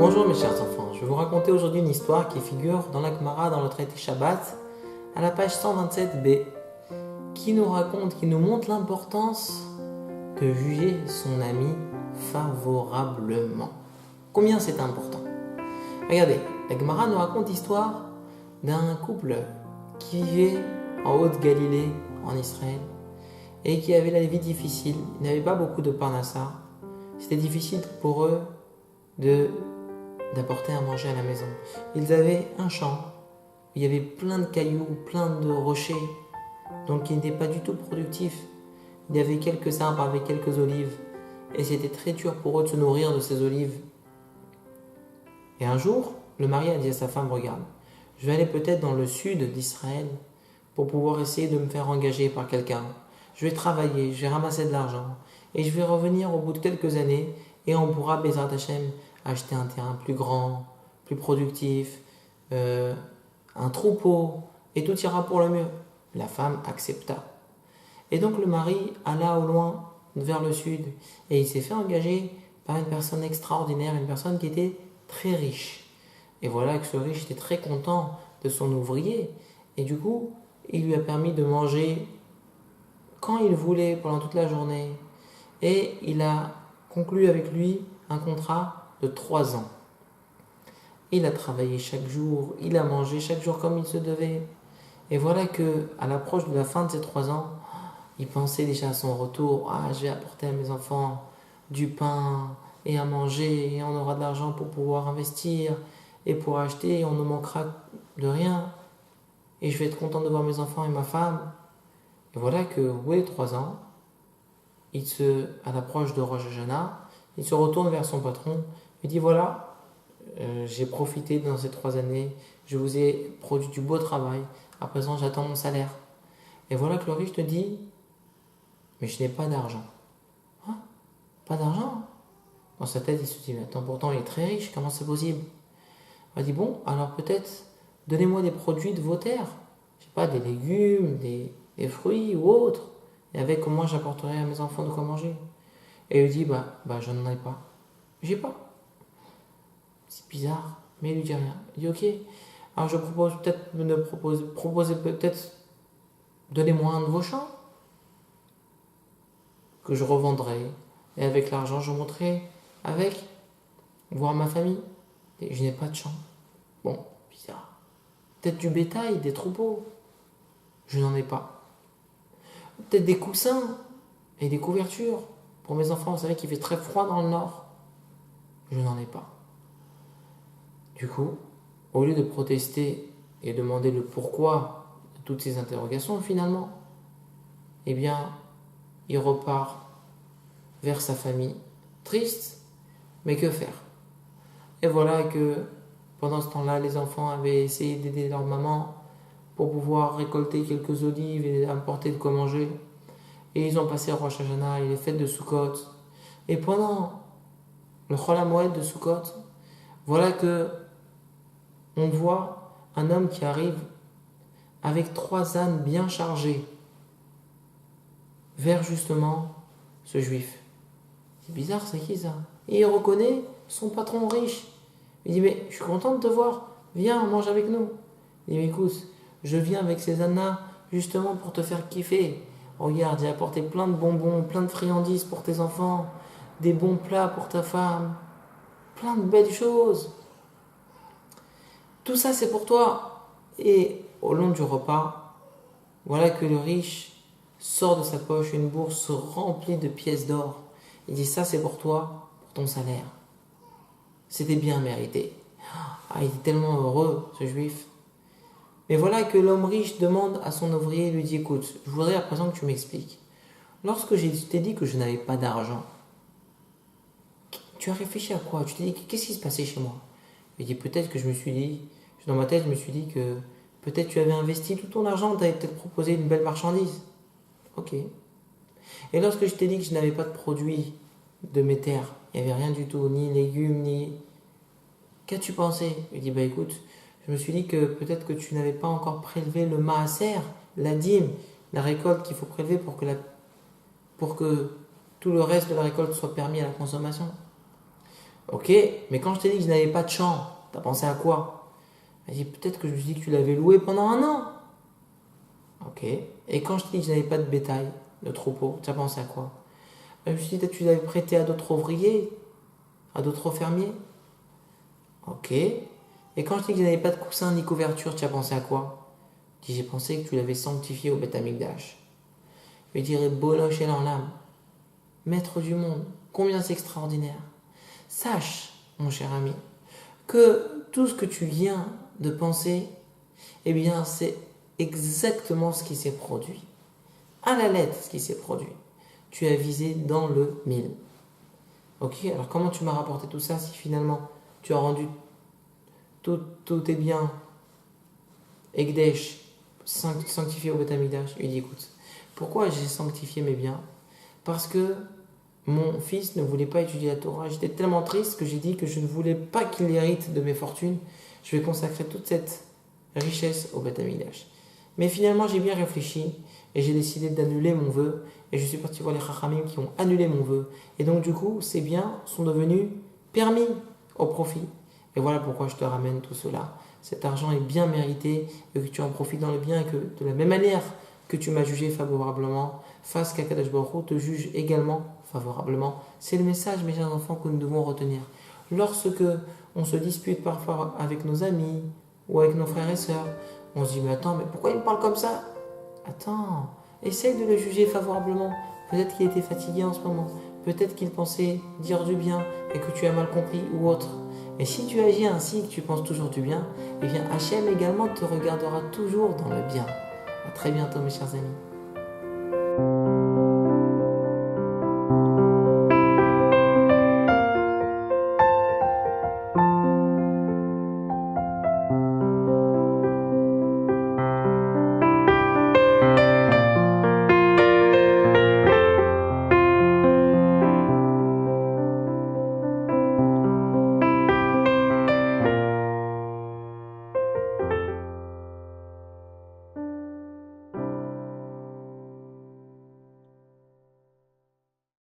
Bonjour mes chers enfants, je vais vous raconter aujourd'hui une histoire qui figure dans la Gemara, dans le traité Shabbat, à la page 127b, qui nous montre l'importance de juger son ami favorablement. Combien c'est important? Regardez, la Gemara nous raconte l'histoire d'un couple qui vivait en Haute-Galilée, en Israël, et qui avait la vie difficile. Ils n'avaient pas beaucoup de parnassa. C'était difficile pour eux d'apporter à manger à la maison. Ils avaient un champ, il y avait plein de cailloux, plein de rochers, donc il n'était pas du tout productif. Il y avait quelques arbres avec quelques olives, et c'était très dur pour eux de se nourrir de ces olives. Et un jour, le mari a dit à sa femme, regarde, je vais aller peut-être dans le sud d'Israël pour pouvoir essayer de me faire engager par quelqu'un. Je vais travailler, je vais ramasser de l'argent, et je vais revenir au bout de quelques années, et on pourra, Bezrat Hashem, acheter un terrain plus grand, plus productif, un troupeau, et tout ira pour le mieux. La femme accepta. Et donc le mari alla au loin, vers le sud, et il s'est fait engager par une personne extraordinaire, une personne qui était très riche. Et voilà que ce riche était très content de son ouvrier, et du coup, il lui a permis de manger quand il voulait pendant toute la journée. Et il a conclu avec lui un contrat de 3 ans. Il a travaillé chaque jour, il a mangé chaque jour comme il se devait. Et voilà que, à l'approche de la fin de ces 3 ans, il pensait déjà à son retour. Ah, je vais apporter à mes enfants du pain et à manger, et on aura de l'argent pour pouvoir investir et pour acheter, et on ne manquera de rien. Et je vais être content de voir mes enfants et ma femme. Et voilà que, au bout des 3 ans, à l'approche de Rosh Hashanah, il se retourne vers son patron et dit voilà, j'ai profité dans ces 3 années, je vous ai produit du beau travail, à présent j'attends mon salaire. Et voilà que le riche te dit mais je n'ai pas d'argent. Hein? Pas d'argent? Dans sa tête il se dit mais attends, pourtant il est très riche, comment c'est possible? Il dit bon, alors peut-être donnez-moi des produits de vos terres, je sais pas, des légumes, des fruits ou autres, et avec au moins j'apporterai à mes enfants de quoi manger. Et il dit bah je n'en ai pas. J'ai pas. C'est bizarre, mais il lui dit rien. Il dit ok. Alors je propose peut-être proposer peut-être donnez-moi un de vos champs que je revendrai et avec l'argent je monterai avec voir ma famille. Et je n'ai pas de champ. Bon, bizarre. Peut-être du bétail, des troupeaux. Je n'en ai pas. Peut-être des coussins et des couvertures. Pour mes enfants, vous savez qu'il fait très froid dans le nord. Je n'en ai pas. Du coup, au lieu de protester et demander le pourquoi de toutes ces interrogations, finalement, eh bien, il repart vers sa famille, triste, mais que faire? Et voilà que, pendant ce temps-là, les enfants avaient essayé d'aider leur maman pour pouvoir récolter quelques olives et apporter de quoi manger. Et ils ont passé Rosh Hashanah et les fêtes de Sukkot. Et pendant le Chol HaMoed de Sukkot, voilà que on voit un homme qui arrive avec 3 ânes bien chargés vers justement ce juif. C'est bizarre, c'est qui ça? Et il reconnaît son patron riche. Il dit mais je suis content de te voir, viens, mange avec nous. Il dit mais écoute, je viens avec ces ânes-là justement pour te faire kiffer. Regarde, j'ai apporté plein de bonbons, plein de friandises pour tes enfants, des bons plats pour ta femme, plein de belles choses. Tout ça, c'est pour toi. Et au long du repas, voilà que le riche sort de sa poche une bourse remplie de pièces d'or. Il dit, ça, c'est pour toi, pour ton salaire. C'était bien mérité. Ah, il était tellement heureux, ce juif. Mais voilà que l'homme riche demande à son ouvrier et lui dit, écoute, je voudrais à présent que tu m'expliques. Lorsque je t'ai dit que je n'avais pas d'argent, tu as réfléchi à quoi? Tu t'es dit, qu'est-ce qui se passait chez moi? Il dit, peut-être que je me suis dit, dans ma tête, je me suis dit que peut-être tu avais investi tout ton argent, tu avais peut-être proposé une belle marchandise. Ok. Et lorsque je t'ai dit que je n'avais pas de produits de mes terres, il n'y avait rien du tout, ni légumes, ni... Qu'as-tu pensé? Il dit, écoute, je me suis dit que peut-être que tu n'avais pas encore prélevé le maaser, la dîme, la récolte qu'il faut prélever pour que tout le reste de la récolte soit permis à la consommation. Ok, mais quand je t'ai dit que je n'avais pas de champ, t'as pensé à quoi? Elle dit peut-être que je me suis dit que tu l'avais loué pendant un an. Ok, et quand je t'ai dit que je n'avais pas de bétail, de troupeau, t'as pensé à quoi? Je me suis dit peut-être que tu l'avais prêté à d'autres ouvriers, à d'autres fermiers. Ok, et quand je t'ai dit que je n'avais pas de coussin ni couverture, tu as pensé à quoi? Je dis j'ai pensé que tu l'avais sanctifié au Beth Amikdash. Je lui dirais Bolosh et l'âme, maître du monde, combien c'est extraordinaire. Sache, mon cher ami, que tout ce que tu viens de penser, eh bien, c'est exactement ce qui s'est produit. À la lettre, ce qui s'est produit. Tu as visé dans le mille. Ok, alors comment tu m'as rapporté tout ça si finalement tu as rendu tous tes biens, Egdesh, sanctifiés au Beth Amikdash? Il dit écoute, pourquoi j'ai sanctifié mes biens? Parce que mon fils ne voulait pas étudier la Torah. J'étais tellement triste que j'ai dit que je ne voulais pas qu'il hérite de mes fortunes. Je vais consacrer toute cette richesse au Beth Amikdash. Mais finalement, j'ai bien réfléchi et j'ai décidé d'annuler mon vœu. Et je suis parti voir les Chachamim qui ont annulé mon vœu. Et donc, du coup, ces biens sont devenus permis au profit. Et voilà pourquoi je te ramène tout cela. Cet argent est bien mérité et que tu en profites dans le bien et que de la même manière que tu m'as jugé favorablement, fasse qu'Akadosh Baruch Hu te juge également favorablement. C'est le message, mes chers enfants, que nous devons retenir. Lorsque on se dispute parfois avec nos amis ou avec nos frères et sœurs, on se dit mais attends, mais pourquoi il me parle comme ça? Attends, essaye de le juger favorablement. Peut-être qu'il était fatigué en ce moment. Peut-être qu'il pensait dire du bien et que tu as mal compris ou autre. Mais si tu agis ainsi et que tu penses toujours du bien, eh bien Hachem également te regardera toujours dans le bien. À très bientôt mes chers amis.